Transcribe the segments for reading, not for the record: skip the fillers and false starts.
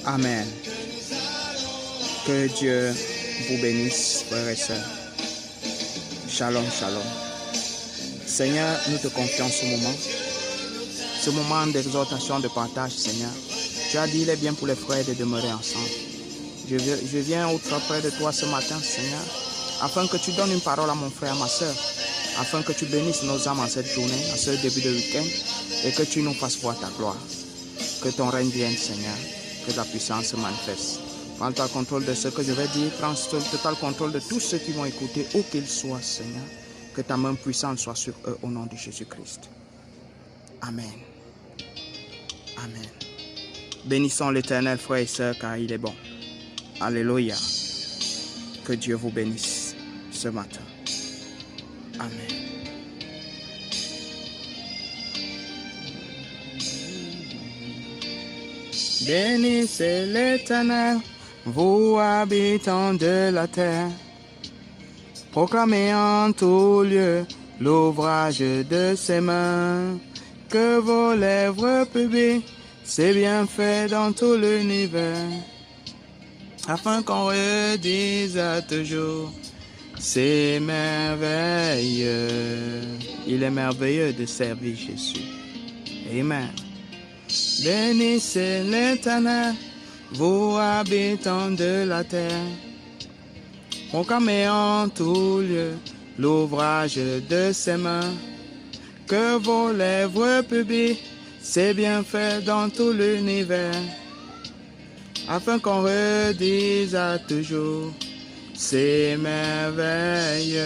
Amen. Que Dieu vous bénisse, frères et sœurs. Shalom, shalom. Seigneur, nous te confions ce moment d'exhortation, de partage, Seigneur. Tu as dit, il est bien pour les frères de demeurer ensemble. Je viens auprès de toi ce matin, Seigneur, afin que tu donnes une parole à mon frère, à ma soeur, afin que tu bénisses nos âmes en cette journée, en ce début de week-end, et que tu nous fasses voir ta gloire. Que ton règne vienne, Seigneur, que ta puissance se manifeste. Prends le contrôle de ce que je vais dire, prends le total contrôle de tous ceux qui vont écouter, où qu'ils soient, Seigneur. Que ta main puissante soit sur eux au nom de Jésus-Christ. Amen. Amen. Bénissons l'Éternel, frères et sœurs, car il est bon. Alléluia. Que Dieu vous bénisse ce matin. Amen. Bénissez l'Éternel, vous habitants de la terre. Proclamez en tout lieu l'ouvrage de ses mains. Que vos lèvres publient ses bienfaits dans tout l'univers. Afin qu'on redise à toujours ses merveilles. Il est merveilleux de servir Jésus. Amen. Bénissez l'Éternel, vous habitants de la terre. Proclamez en tout lieu l'ouvrage de ses mains. Que vos lèvres publient ses bienfaits dans tout l'univers. Afin qu'on redise à toujours ses merveilles.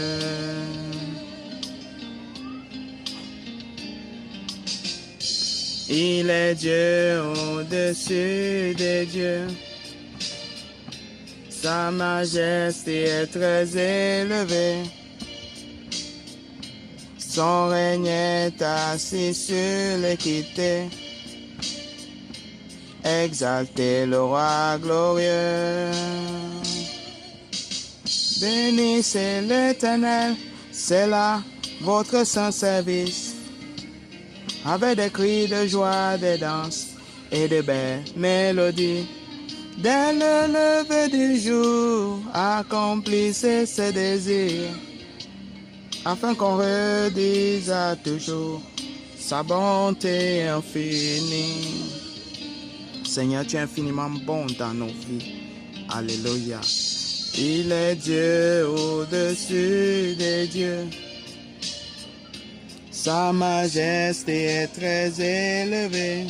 Il est Dieu au-dessus des dieux. Sa majesté est très élevée. Son règne est assis sur l'équité. Exaltez le roi glorieux. Bénissez l'Éternel, c'est là votre saint service. Avec des cris de joie, des danses et de belles mélodies. Dès le lever du jour, accomplissez ses désirs, afin qu'on redise à toujours sa bonté infinie. Seigneur, tu es infiniment bon dans nos vies. Alléluia. Il est Dieu au-dessus des dieux. Sa majesté est très élevée.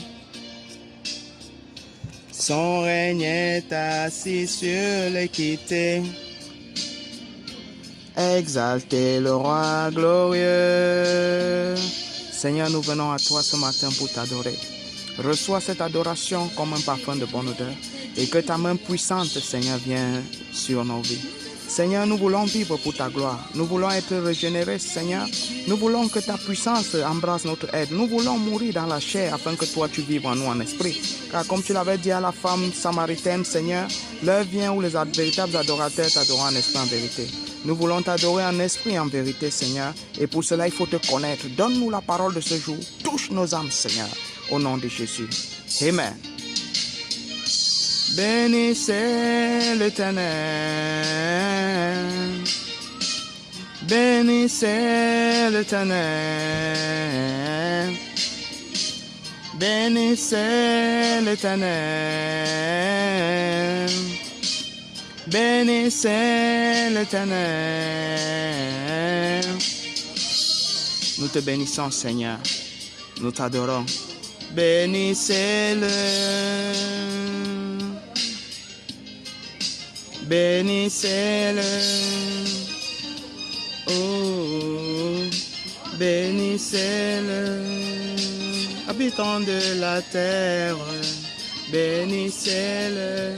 Son règne est assis sur l'équité. Exaltez le roi glorieux. Seigneur, nous venons à toi ce matin pour t'adorer. Reçois cette adoration comme un parfum de bonne odeur et que ta main puissante, Seigneur, vienne sur nos vies. Seigneur, nous voulons vivre pour ta gloire. Nous voulons être régénérés, Seigneur. Nous voulons que ta puissance embrasse notre aide. Nous voulons mourir dans la chair afin que toi tu vives en nous en esprit. Car comme tu l'avais dit à la femme samaritaine, Seigneur, l'heure vient où les véritables adorateurs t'adorent en esprit en vérité. Nous voulons t'adorer en esprit et en vérité, Seigneur. Et pour cela, il faut te connaître. Donne-nous la parole de ce jour. Touche nos âmes, Seigneur. Au nom de Jésus. Amen. Bénissez l'Éternel. Bénissez l'Éternel. Bénissez l'Éternel. Bénissez l'Éternel. Nous te bénissons, Seigneur. Nous t'adorons. Bénissez-le. Bénissez-le. Oh, bénissez-le. Habitants de la terre, bénissez-le.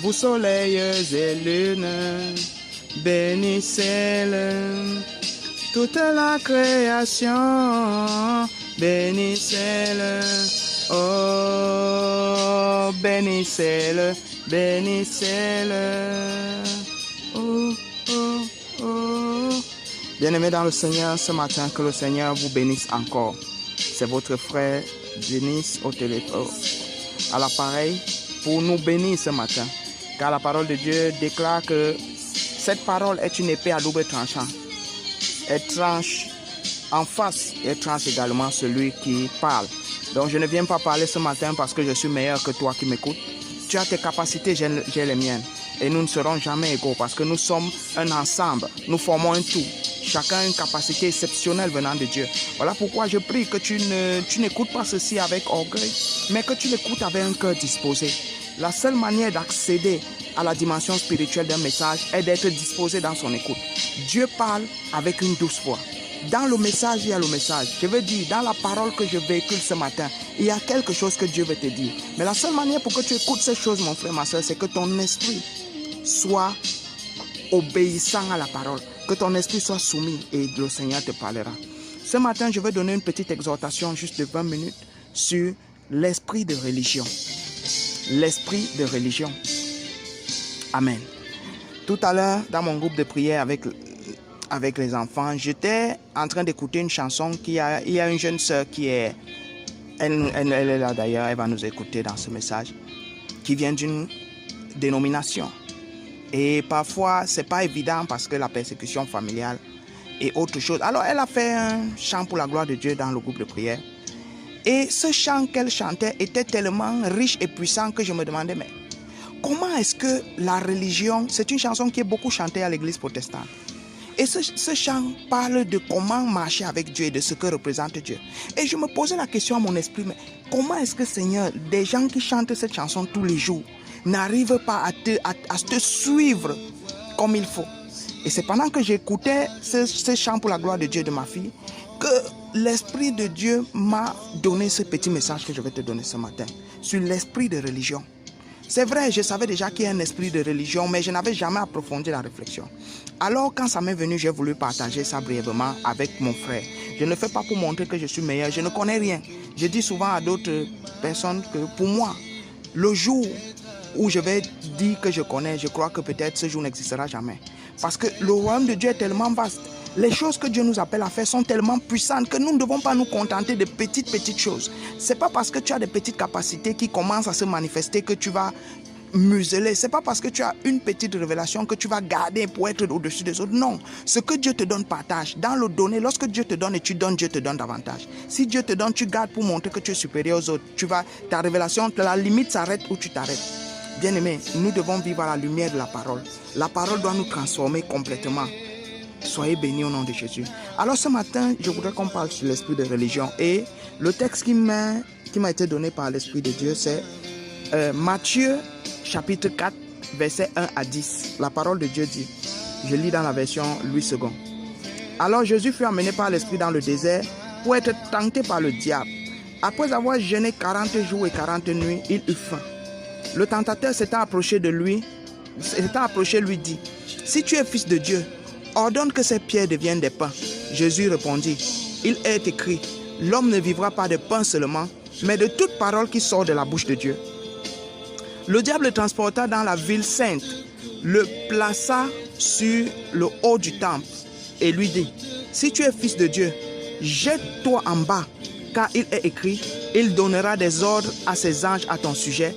Vous soleils et lunes, bénissez-le. Toute la création, bénissez-le. Oh, bénissez-le, bénissez-le. Oh, oh, oh. Bien-aimés dans le Seigneur, ce matin, que le Seigneur vous bénisse encore. C'est votre frère Denis au téléphone, à l'appareil. pour nous bénir ce matin. Car la parole de Dieu déclare que cette parole est une épée à double tranchant. Elle tranche en face et elle tranche également celui qui parle. Donc je ne viens pas parler ce matin parce que je suis meilleur que toi qui m'écoutes. Tu as tes capacités, j'ai les miennes. Et nous ne serons jamais égaux parce que nous sommes un ensemble. Nous formons un tout. Chacun a une capacité exceptionnelle venant de Dieu. Voilà pourquoi je prie que tu n'écoutes pas ceci avec orgueil, mais que tu l'écoutes avec un cœur disposé. La seule manière d'accéder à la dimension spirituelle d'un message est d'être disposé dans son écoute. Dieu parle avec une douce voix. Dans le message, il y a le message. Je veux dire, dans la parole que je véhicule ce matin, il y a quelque chose que Dieu veut te dire. Mais la seule manière pour que tu écoutes ces choses, mon frère, ma soeur, c'est que ton esprit soit obéissant à la parole. Que ton esprit soit soumis et le Seigneur te parlera. Ce matin, je vais donner une petite exhortation juste de 20 minutes sur l'esprit de religion. L'esprit de religion. Amen. Tout à l'heure, dans mon groupe de prière avec les enfants, j'étais en train d'écouter une chanson il y a une jeune sœur qui est... Elle est là d'ailleurs, elle va nous écouter dans ce message, qui vient d'une dénomination. Et parfois, ce n'est pas évident parce que la persécution familiale et autre chose. Alors, elle a fait un chant pour la gloire de Dieu dans le groupe de prière. Et ce chant qu'elle chantait était tellement riche et puissant que je me demandais, mais comment est-ce que la religion, c'est une chanson qui est beaucoup chantée à l'église protestante. Et ce chant parle de comment marcher avec Dieu et de ce que représente Dieu. Et je me posais la question à mon esprit, mais comment est-ce que, Seigneur, des gens qui chantent cette chanson tous les jours n'arrivent pas à te suivre comme il faut? Et c'est pendant que j'écoutais ce chant pour la gloire de Dieu de ma fille que l'Esprit de Dieu m'a donné ce petit message que je vais te donner ce matin sur l'esprit de religion. C'est vrai, je savais déjà qu'il y a un esprit de religion, mais je n'avais jamais approfondi la réflexion. Alors, quand ça m'est venu, j'ai voulu partager ça brièvement avec mon frère. Je ne le fais pas pour montrer que je suis meilleur, je ne connais rien. Je dis souvent à d'autres personnes que pour moi, le jour où je vais dire que je connais, je crois que peut-être ce jour n'existera jamais. Parce que le royaume de Dieu est tellement vaste. Les choses que Dieu nous appelle à faire sont tellement puissantes que nous ne devons pas nous contenter de petites choses. Ce n'est pas parce que tu as des petites capacités qui commencent à se manifester que tu vas museler. Ce n'est pas parce que tu as une petite révélation que tu vas garder pour être au-dessus des autres. Non, ce que Dieu te donne, partage. Dans le donner, lorsque Dieu te donne et tu donnes, Dieu te donne davantage. Si Dieu te donne, tu gardes pour montrer que tu es supérieur aux autres. Ta révélation, la limite s'arrête où tu t'arrêtes. Bien-aimés, nous devons vivre à la lumière de la parole. La parole doit nous transformer complètement. Soyez bénis au nom de Jésus. Alors ce matin, je voudrais qu'on parle sur l'esprit de religion. Et le texte qui m'a été donné par l'Esprit de Dieu, c'est Matthieu chapitre 4, versets 1 à 10. La parole de Dieu dit, je lis dans la version Louis II. Alors Jésus fut amené par l'Esprit dans le désert pour être tenté par le diable. Après avoir jeûné 40 jours et 40 nuits, il eut faim. Le tentateur s'étant approché lui dit, si tu es fils de Dieu, ordonne que ces pierres deviennent des pains. Jésus répondit, il est écrit, l'homme ne vivra pas de pain seulement, mais de toute parole qui sort de la bouche de Dieu. Le diable le transporta dans la ville sainte, le plaça sur le haut du temple et lui dit, si tu es fils de Dieu, jette-toi en bas, car il est écrit, il donnera des ordres à ses anges à ton sujet,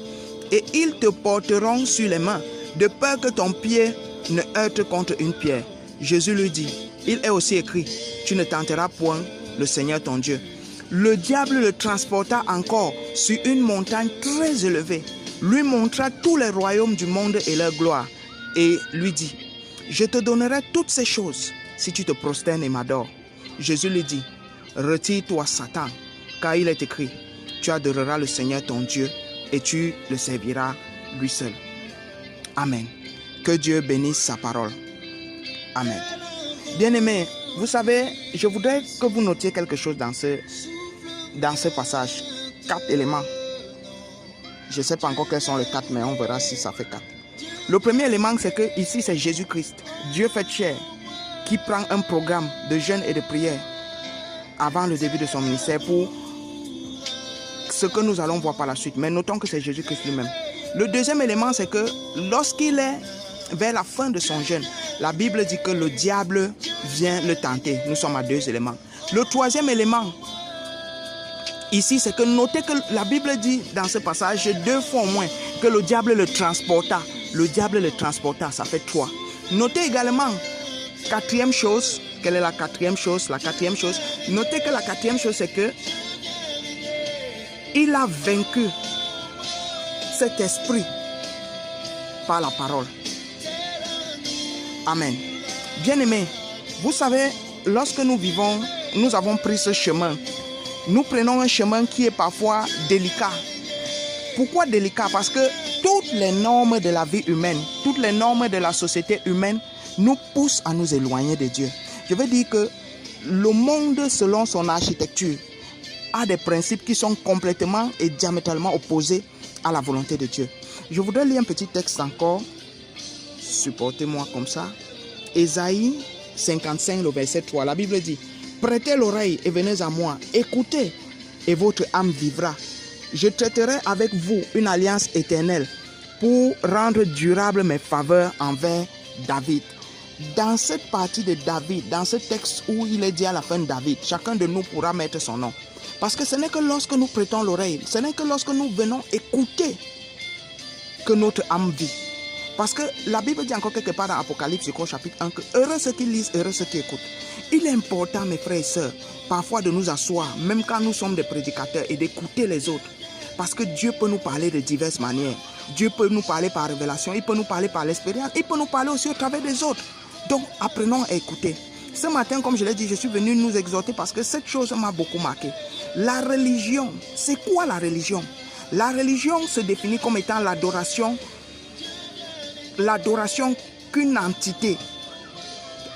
et ils te porteront sur les mains, de peur que ton pied ne heurte contre une pierre. Jésus lui dit, il est aussi écrit, tu ne tenteras point le Seigneur ton Dieu. Le diable le transporta encore sur une montagne très élevée, lui montra tous les royaumes du monde et leur gloire, et lui dit, je te donnerai toutes ces choses si tu te prosternes et m'adores. Jésus lui dit, retire-toi Satan, car il est écrit, tu adoreras le Seigneur ton Dieu et tu le serviras lui seul. Amen. Que Dieu bénisse sa parole. Amen. Bien-aimés, vous savez, je voudrais que vous notiez quelque chose dans ce passage. 4 éléments. Je ne sais pas encore quels sont les 4, mais on verra si ça fait 4. Le premier élément, c'est que ici, c'est Jésus-Christ, Dieu fait chair, qui prend un programme de jeûne et de prière avant le début de son ministère pour ce que nous allons voir par la suite. Mais notons que c'est Jésus-Christ lui-même. Le deuxième élément, c'est que lorsqu'il est vers la fin de son jeûne, la Bible dit que le diable vient le tenter. Nous sommes à 2 éléments. Le troisième élément, ici, c'est que notez que la Bible dit dans ce passage 2 fois au moins que le diable le transporta. Le diable le transporta, ça fait 3. Notez également, quatrième chose, quelle est la quatrième chose? La quatrième chose, notez que la quatrième chose, c'est que il a vaincu cet esprit par la parole. Amen. Bien-aimés, vous savez, lorsque nous vivons, nous avons pris ce chemin. Nous prenons un chemin qui est parfois délicat. Pourquoi délicat? Parce que toutes les normes de la vie humaine, toutes les normes de la société humaine nous poussent à nous éloigner de Dieu. Je veux dire que le monde, selon son architecture, a des principes qui sont complètement et diamétralement opposés à la volonté de Dieu. Je voudrais lire un petit texte encore. Supportez-moi comme ça. Ésaïe 55, le verset 3. La Bible dit: prêtez l'oreille et venez à moi. Écoutez et votre âme vivra. Je traiterai avec vous une alliance éternelle pour rendre durable mes faveurs envers David. Dans cette partie de David, dans ce texte où il est dit à la fin de David, chacun de nous pourra mettre son nom. Parce que ce n'est que lorsque nous prêtons l'oreille, ce n'est que lorsque nous venons écouter que notre âme vit. Parce que la Bible dit encore quelque part dans Apocalypse, chapitre 1, que heureux ceux qui lisent, heureux ceux qui écoutent. Il est important, mes frères et sœurs, parfois de nous asseoir, même quand nous sommes des prédicateurs, et d'écouter les autres. Parce que Dieu peut nous parler de diverses manières. Dieu peut nous parler par révélation, il peut nous parler par l'expérience, il peut nous parler aussi au travers des autres. Donc, apprenons à écouter. Ce matin, comme je l'ai dit, je suis venu nous exhorter parce que cette chose m'a beaucoup marqué. La religion, c'est quoi la religion? La religion se définit comme étant l'adoration qu'une entité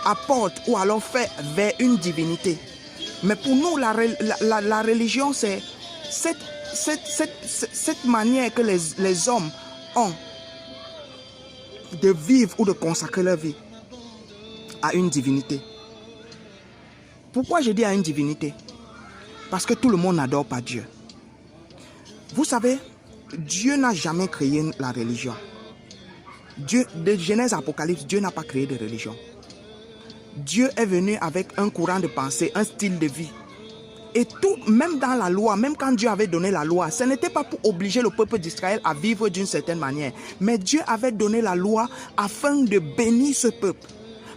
apporte ou alors fait vers une divinité. Mais pour nous, la religion, c'est cette manière que les hommes ont de vivre ou de consacrer leur vie à une divinité. Pourquoi je dis à une divinité? Parce que tout le monde n'adore pas Dieu. Vous savez, Dieu n'a jamais créé la religion. Dieu, de Genèse à Apocalypse, Dieu n'a pas créé de religion. Dieu est venu avec un courant de pensée, un style de vie. Et tout, même dans la loi, même quand Dieu avait donné la loi, ce n'était pas pour obliger le peuple d'Israël à vivre d'une certaine manière. Mais Dieu avait donné la loi afin de bénir ce peuple.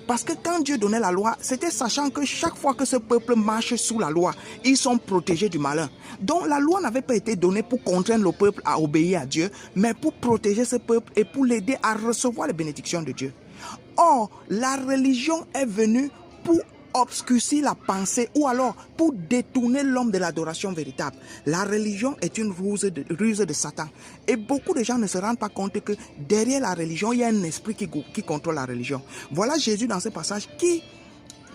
Parce que quand Dieu donnait la loi, c'était sachant que chaque fois que ce peuple marche sous la loi, ils sont protégés du malin. Donc la loi n'avait pas été donnée pour contraindre le peuple à obéir à Dieu, mais pour protéger ce peuple et pour l'aider à recevoir les bénédictions de Dieu. Or, la religion est venue pour obscurcir la pensée ou alors pour détourner l'homme de l'adoration véritable. La religion est une ruse de Satan. Et beaucoup de gens ne se rendent pas compte que derrière la religion, il y a un esprit qui contrôle la religion. Voilà Jésus dans ce passage qui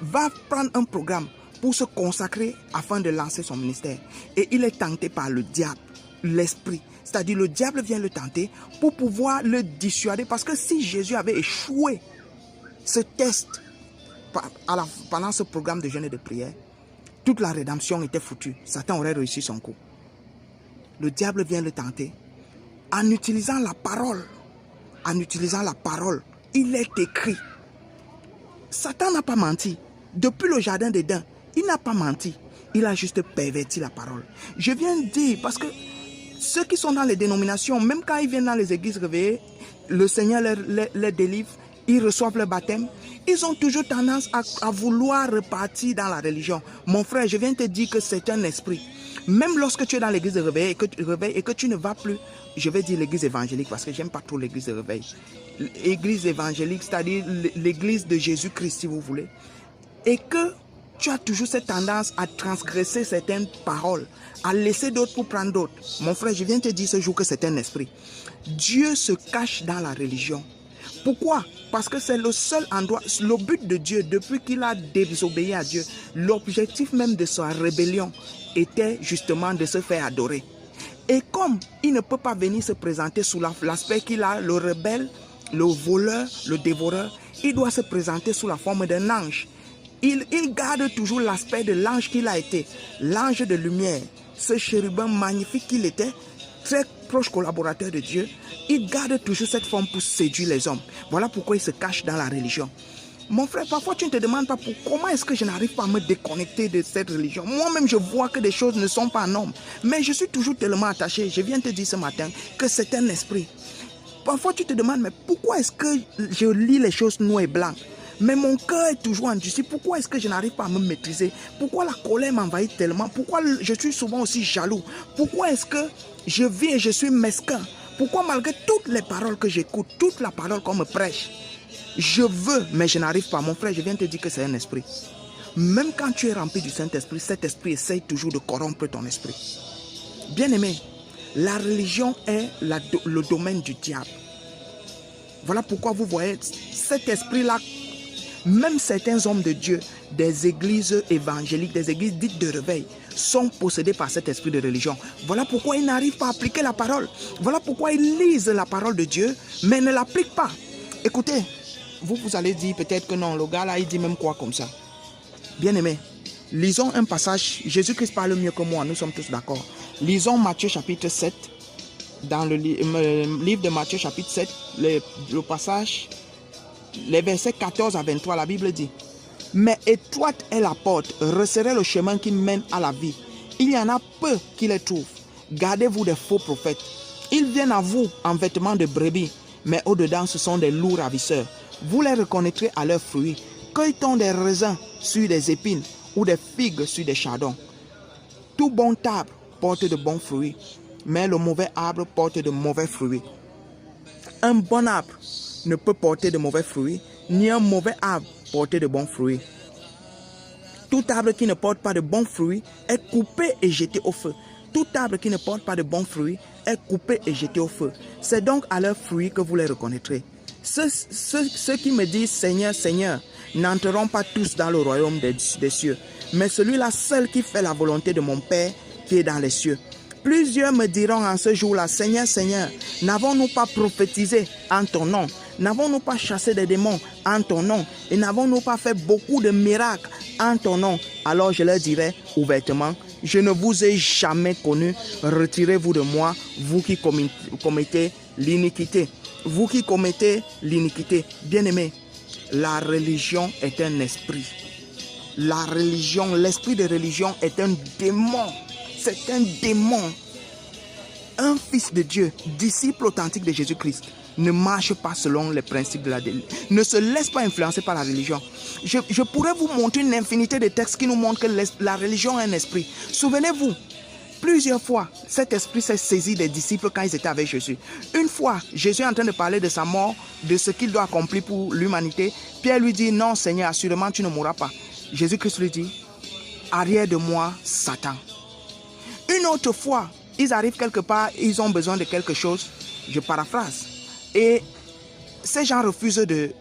va prendre un programme pour se consacrer afin de lancer son ministère. Et il est tenté par le diable, l'esprit. C'est-à-dire le diable vient le tenter pour pouvoir le dissuader. Parce que si Jésus avait échoué ce test pendant ce programme de jeûne et de prière, toute la rédemption était foutue. Satan aurait réussi son coup. Le diable vient le tenter en utilisant la parole. En utilisant la parole, il est écrit. Satan n'a pas menti. Depuis le jardin d'Éden, il n'a pas menti. Il a juste perverti la parole. Je viens de dire, parce que ceux qui sont dans les dénominations, même quand ils viennent dans les églises réveillées, le Seigneur les délivre, ils reçoivent le baptême. Ils ont toujours tendance à vouloir repartir dans la religion. Mon frère, je viens te dire que c'est un esprit. Même lorsque tu es dans l'église de réveil et que tu ne vas plus, je vais dire l'église évangélique parce que j'aime pas trop l'église de réveil. L'église évangélique, c'est-à-dire l'église de Jésus-Christ, si vous voulez. Et que tu as toujours cette tendance à transgresser certaines paroles, à laisser d'autres pour prendre d'autres. Mon frère, je viens te dire ce jour que c'est un esprit. Dieu se cache dans la religion. Pourquoi? Parce que c'est le seul endroit, le but de Dieu, depuis qu'il a désobéi à Dieu, l'objectif même de sa rébellion était justement de se faire adorer. Et comme il ne peut pas venir se présenter sous l'aspect qu'il a, le rebelle, le voleur, le dévoreur, il doit se présenter sous la forme d'un ange. Il garde toujours l'aspect de l'ange qu'il a été, l'ange de lumière, ce chérubin magnifique qu'il était, très proche collaborateur de Dieu. Il garde toujours cette forme pour séduire les hommes. Voilà pourquoi il se cache dans la religion. Mon frère, parfois tu ne te demandes pas comment est-ce que je n'arrive pas à me déconnecter de cette religion. Moi-même, je vois que des choses ne sont pas en normes. Mais je suis toujours tellement attaché. Je viens te dire ce matin que c'est un esprit. Parfois tu te demandes, mais pourquoi est-ce que je lis les choses noires et blancs? Mais mon cœur est toujours endurci. Pourquoi est-ce que je n'arrive pas à me maîtriser? Pourquoi la colère m'envahit tellement? Pourquoi je suis souvent aussi jaloux? Pourquoi est-ce que je vis et je suis mesquin? Pourquoi malgré toutes les paroles que j'écoute, toute la parole qu'on me prêche, je veux, mais je n'arrive pas? Mon frère, je viens te dire que c'est un esprit. Même quand tu es rempli du Saint-Esprit, cet esprit essaye toujours de corrompre ton esprit. Bien-aimé, la religion est le domaine du diable. Voilà pourquoi vous voyez cet esprit-là. Même certains hommes de Dieu, des églises évangéliques, des églises dites de réveil, sont possédés par cet esprit de religion. Voilà pourquoi ils n'arrivent pas à appliquer la parole. Voilà pourquoi ils lisent la parole de Dieu, mais ne l'appliquent pas. Écoutez, vous allez dire peut-être que non, le gars là, il dit même quoi comme ça. Bien-aimé, lisons un passage. Jésus-Christ parle mieux que moi, nous sommes tous d'accord. Lisons Matthieu chapitre 7. Dans le livre de Matthieu chapitre 7, le passage, les versets 14 à 23, la Bible dit: mais étroite est la porte, resserrez le chemin qui mène à la vie. Il y en a peu qui les trouvent. Gardez-vous des faux prophètes. Ils viennent à vous en vêtements de brebis, mais au-dedans ce sont des loups ravisseurs. Vous les reconnaîtrez à leurs fruits. Cueille-t-on des raisins sur des épines ou des figues sur des chardons? Tout bon arbre porte de bons fruits, mais le mauvais arbre porte de mauvais fruits. Un bon arbre ne peut porter de mauvais fruits, ni un mauvais arbre porter de bons fruits. Tout arbre qui ne porte pas de bons fruits est coupé et jeté au feu. Tout arbre qui ne porte pas de bons fruits est coupé et jeté au feu. C'est donc à leurs fruits que vous les reconnaîtrez. Ceux qui me disent Seigneur, Seigneur, n'entreront pas tous dans le royaume des cieux, mais celui-là seul qui fait la volonté de mon Père qui est dans les cieux. Plusieurs me diront en ce jour-là: Seigneur, Seigneur, n'avons-nous pas prophétisé en ton nom? N'avons-nous pas chassé des démons en ton nom? Et n'avons-nous pas fait beaucoup de miracles en ton nom? Alors je leur dirai ouvertement: je ne vous ai jamais connu. Retirez-vous de moi, vous qui commettez l'iniquité. Vous qui commettez l'iniquité. Bien-aimés, la religion est un esprit. La religion, l'esprit de religion est un démon. C'est un démon. Un fils de Dieu, disciple authentique de Jésus-Christ, ne marche pas selon les principes de la religion. Ne se laisse pas influencer par la religion. Je pourrais vous montrer une infinité de textes qui nous montrent que la religion est un esprit. Souvenez-vous, plusieurs fois, cet esprit s'est saisi des disciples quand ils étaient avec Jésus. Une fois, Jésus est en train de parler de sa mort, de ce qu'il doit accomplir pour l'humanité. Pierre lui dit: non Seigneur, assurément tu ne mourras pas. Jésus-Christ lui dit: arrière de moi, Satan. Une autre fois, ils arrivent quelque part, ils ont besoin de quelque chose, je paraphrase, et ces gens refusent de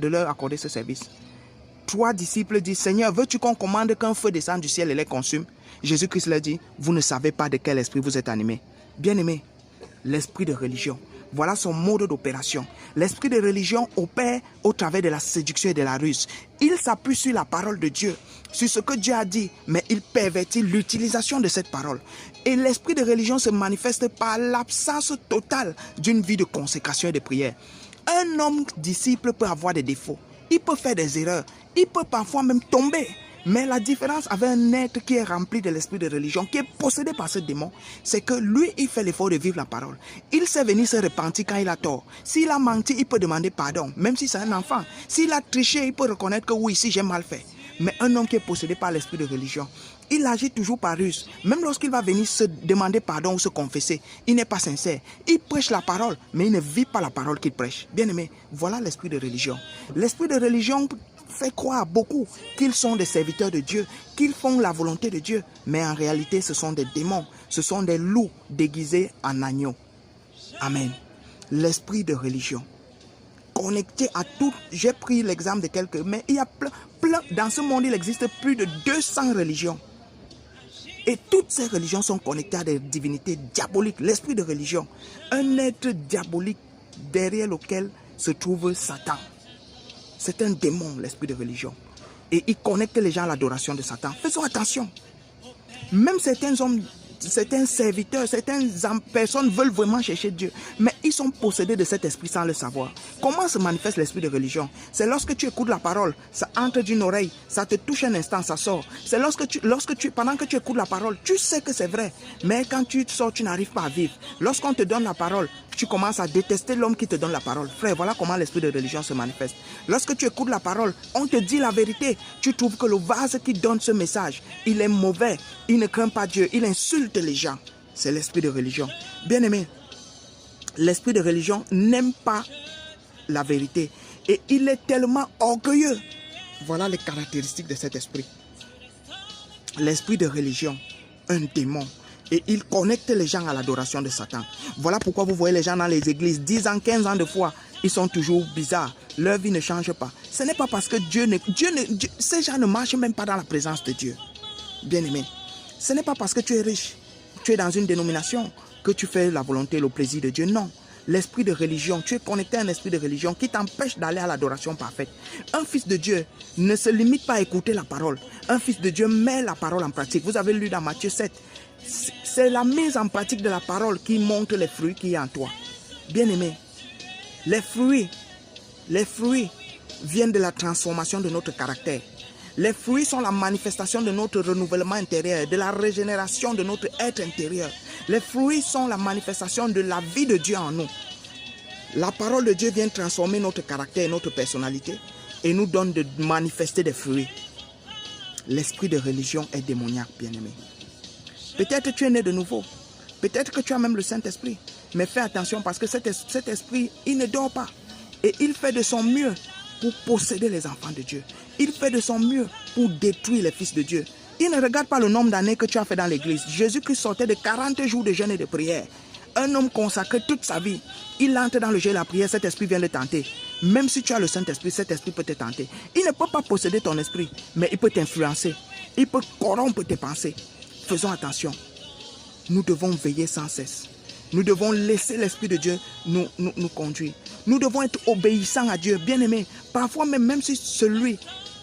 leur accorder ce service. 3 disciples disent: Seigneur, veux-tu qu'on commande qu'un feu descende du ciel et les consume? Jésus-Christ leur dit: vous ne savez pas de quel esprit vous êtes animés. Bien-aimés, l'esprit de religion, voilà son mode d'opération. L'esprit de religion opère au travers de la séduction et de la ruse. Il s'appuie sur la parole de Dieu, sur ce que Dieu a dit, mais il pervertit l'utilisation de cette parole. Et l'esprit de religion se manifeste par l'absence totale d'une vie de consécration et de prière. Un homme disciple peut avoir des défauts, il peut faire des erreurs, il peut parfois même tomber. Mais la différence avec un être qui est rempli de l'esprit de religion, qui est possédé par ce démon, c'est que lui, il fait l'effort de vivre la parole. Il sait venir se repentir quand il a tort. S'il a menti, il peut demander pardon, même si c'est un enfant. S'il a triché, il peut reconnaître que oui, ici j'ai mal fait. Mais un homme qui est possédé par l'esprit de religion, il agit toujours par ruse. Même lorsqu'il va venir se demander pardon ou se confesser, il n'est pas sincère. Il prêche la parole, mais il ne vit pas la parole qu'il prêche. Bien aimé, voilà l'esprit de religion. L'esprit de religion fait croire à beaucoup qu'ils sont des serviteurs de Dieu, qu'ils font la volonté de Dieu. Mais en réalité, ce sont des démons, ce sont des loups déguisés en agneaux. Amen. L'esprit de religion. Connecté à tout, j'ai pris l'exemple de quelques, mais il y a plein, dans ce monde, il existe plus de 200 religions. Et toutes ces religions sont connectées à des divinités diaboliques. L'esprit de religion, un être diabolique derrière lequel se trouve Satan. C'est un démon, l'esprit de religion. Et il connecte les gens à l'adoration de Satan. Faisons attention. Même certains hommes certains serviteurs, certaines personnes veulent vraiment chercher Dieu, mais ils sont possédés de cet esprit sans le savoir. Comment se manifeste l'esprit de religion? C'est lorsque tu écoutes la parole, ça entre d'une oreille, ça te touche un instant, ça sort. C'est pendant que tu écoutes la parole, tu sais que c'est vrai, mais quand tu sors, tu n'arrives pas à vivre. Lorsqu'on te donne la parole, tu commences à détester l'homme qui te donne la parole. Frère, voilà comment l'esprit de religion se manifeste. Lorsque tu écoutes la parole, on te dit la vérité. Tu trouves que le vase qui donne ce message, il est mauvais, il ne craint pas Dieu, il insulte les gens. C'est l'esprit de religion. Bien-aimé, l'esprit de religion n'aime pas la vérité et il est tellement orgueilleux. Voilà les caractéristiques de cet esprit. L'esprit de religion, un démon. Et il connecte les gens à l'adoration de Satan. Voilà pourquoi vous voyez les gens dans les églises, 10 ans, 15 ans de foi, ils sont toujours bizarres. Leur vie ne change pas. Ce n'est pas parce que ces gens ne marchent même pas dans la présence de Dieu. Bien-aimé, ce n'est pas parce que tu es riche, tu es dans une dénomination, que tu fais la volonté et le plaisir de Dieu. Non. L'esprit de religion, tu es connecté à un esprit de religion qui t'empêche d'aller à l'adoration parfaite. Un fils de Dieu ne se limite pas à écouter la parole. Un fils de Dieu met la parole en pratique. Vous avez lu dans Matthieu 7. C'est la mise en pratique de la parole qui montre les fruits qui y a en toi. Bien-aimé, les fruits viennent de la transformation de notre caractère. Les fruits sont la manifestation de notre renouvellement intérieur, de la régénération de notre être intérieur. Les fruits sont la manifestation de la vie de Dieu en nous. La parole de Dieu vient transformer notre caractère et notre personnalité et nous donne de manifester des fruits. L'esprit de religion est démoniaque, bien-aimé. Peut-être tu es né de nouveau. Peut-être que tu as même le Saint-Esprit. Mais fais attention parce que cet esprit, il ne dort pas. Et il fait de son mieux pour posséder les enfants de Dieu. Il fait de son mieux pour détruire les fils de Dieu. Il ne regarde pas le nombre d'années que tu as fait dans l'église. Jésus-Christ sortait de 40 jours de jeûne et de prière. Un homme consacré toute sa vie. Il entre dans le jeûne et la prière, cet esprit vient le tenter. Même si tu as le Saint-Esprit, cet esprit peut te tenter. Il ne peut pas posséder ton esprit, mais il peut t'influencer. Il peut corrompre tes pensées. Faisons attention. Nous devons veiller sans cesse. Nous devons laisser l'Esprit de Dieu nous conduire. Nous devons être obéissants à Dieu, bien-aimés. Parfois même si celui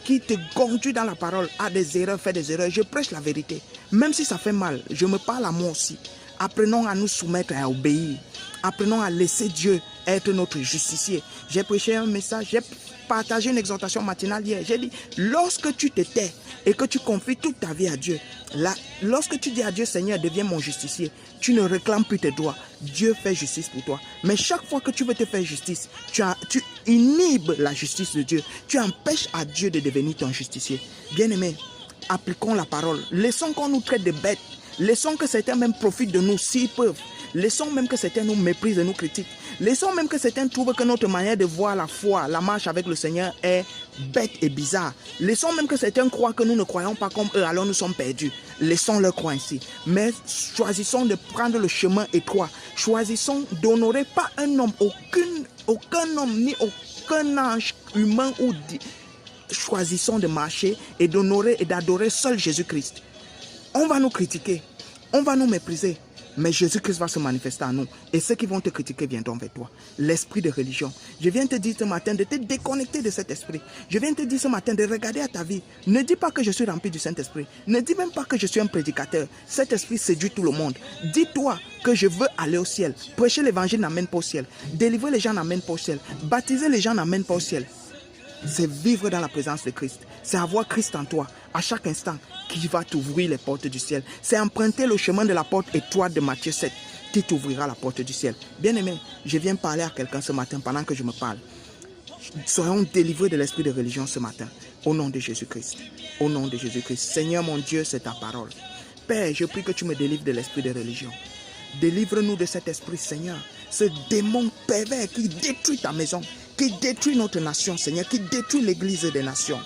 qui te conduit dans la parole a des erreurs, fait des erreurs, je prêche la vérité. Même si ça fait mal, je me parle à moi aussi. Apprenons à nous soumettre et à obéir. Apprenons à laisser Dieu être notre justicier. J'ai prêché un message, j'ai partagé une exhortation matinale hier. J'ai dit, lorsque tu te tais et que tu confies toute ta vie à Dieu, lorsque tu dis à Dieu, Seigneur, deviens mon justicier, tu ne réclames plus tes droits. Dieu fait justice pour toi. Mais chaque fois que tu veux te faire justice, tu inhibes la justice de Dieu. Tu empêches à Dieu de devenir ton justicier. Bien-aimés, appliquons la parole. Laissons qu'on nous traite de bêtes. Laissons que certains même profitent de nous s'ils peuvent. Laissons même que certains nous méprisent et nous critiquent. Laissons même que certains trouvent que notre manière de voir la foi, la marche avec le Seigneur est bête et bizarre. Laissons même que certains croient que nous ne croyons pas comme eux, alors nous sommes perdus. Laissons-leur croire ainsi. Mais choisissons de prendre le chemin étroit. Choisissons d'honorer pas un homme, aucun homme ni aucun ange humain ou choisissons de marcher et d'honorer et d'adorer seul Jésus-Christ. On va nous critiquer, on va nous mépriser, mais Jésus-Christ va se manifester en nous. Et ceux qui vont te critiquer viendront vers toi. L'esprit de religion. Je viens te dire ce matin de te déconnecter de cet esprit. Je viens te dire ce matin de regarder à ta vie. Ne dis pas que je suis rempli du Saint-Esprit. Ne dis même pas que je suis un prédicateur. Cet esprit séduit tout le monde. Dis-toi que je veux aller au ciel. Prêcher l'évangile n'amène pas au ciel. Délivrer les gens n'amène pas au ciel. Baptiser les gens n'amène pas au ciel. C'est vivre dans la présence de Christ. C'est avoir Christ en toi, à chaque instant, qui va t'ouvrir les portes du ciel. C'est emprunter le chemin de la porte étroite de Matthieu 7, qui t'ouvrira la porte du ciel. Bien-aimé, je viens parler à quelqu'un ce matin pendant que je me parle. Soyons délivrés de l'esprit de religion ce matin, au nom de Jésus-Christ. Au nom de Jésus-Christ. Seigneur mon Dieu, c'est ta parole. Père, je prie que tu me délivres de l'esprit de religion. Délivre-nous de cet esprit, Seigneur. Ce démon pervers qui détruit ta maison, qui détruit notre nation, Seigneur, qui détruit l'église des nations.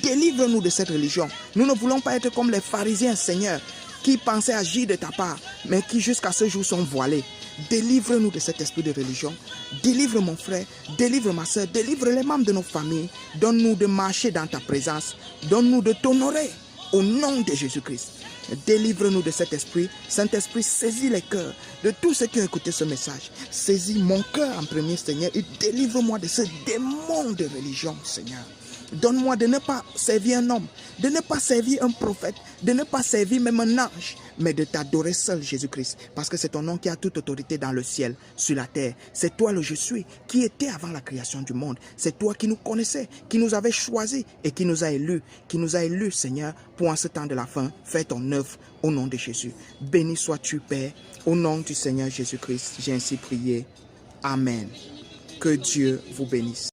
Délivre-nous de cette religion. Nous ne voulons pas être comme les pharisiens, Seigneur, qui pensaient agir de ta part, mais qui jusqu'à ce jour sont voilés. Délivre-nous de cet esprit de religion. Délivre mon frère, délivre ma soeur, délivre les membres de nos familles. Donne-nous de marcher dans ta présence. Donne-nous de t'honorer au nom de Jésus-Christ. Délivre-nous de cet esprit. Saint-Esprit, saisis les cœurs de tous ceux qui ont écouté ce message. Saisis mon cœur en premier, Seigneur, et délivre-moi de ce démon de religion, Seigneur. Donne-moi de ne pas servir un homme, de ne pas servir un prophète, de ne pas servir même un ange, mais de t'adorer seul, Jésus-Christ, parce que c'est ton nom qui a toute autorité dans le ciel, sur la terre. C'est toi le je suis, qui était avant la création du monde. C'est toi qui nous connaissais, qui nous avait choisis et qui nous a élus, Seigneur, pour en ce temps de la fin, faire ton œuvre au nom de Jésus. Béni sois-tu, Père, au nom du Seigneur Jésus-Christ. J'ai ainsi prié. Amen. Que Dieu vous bénisse.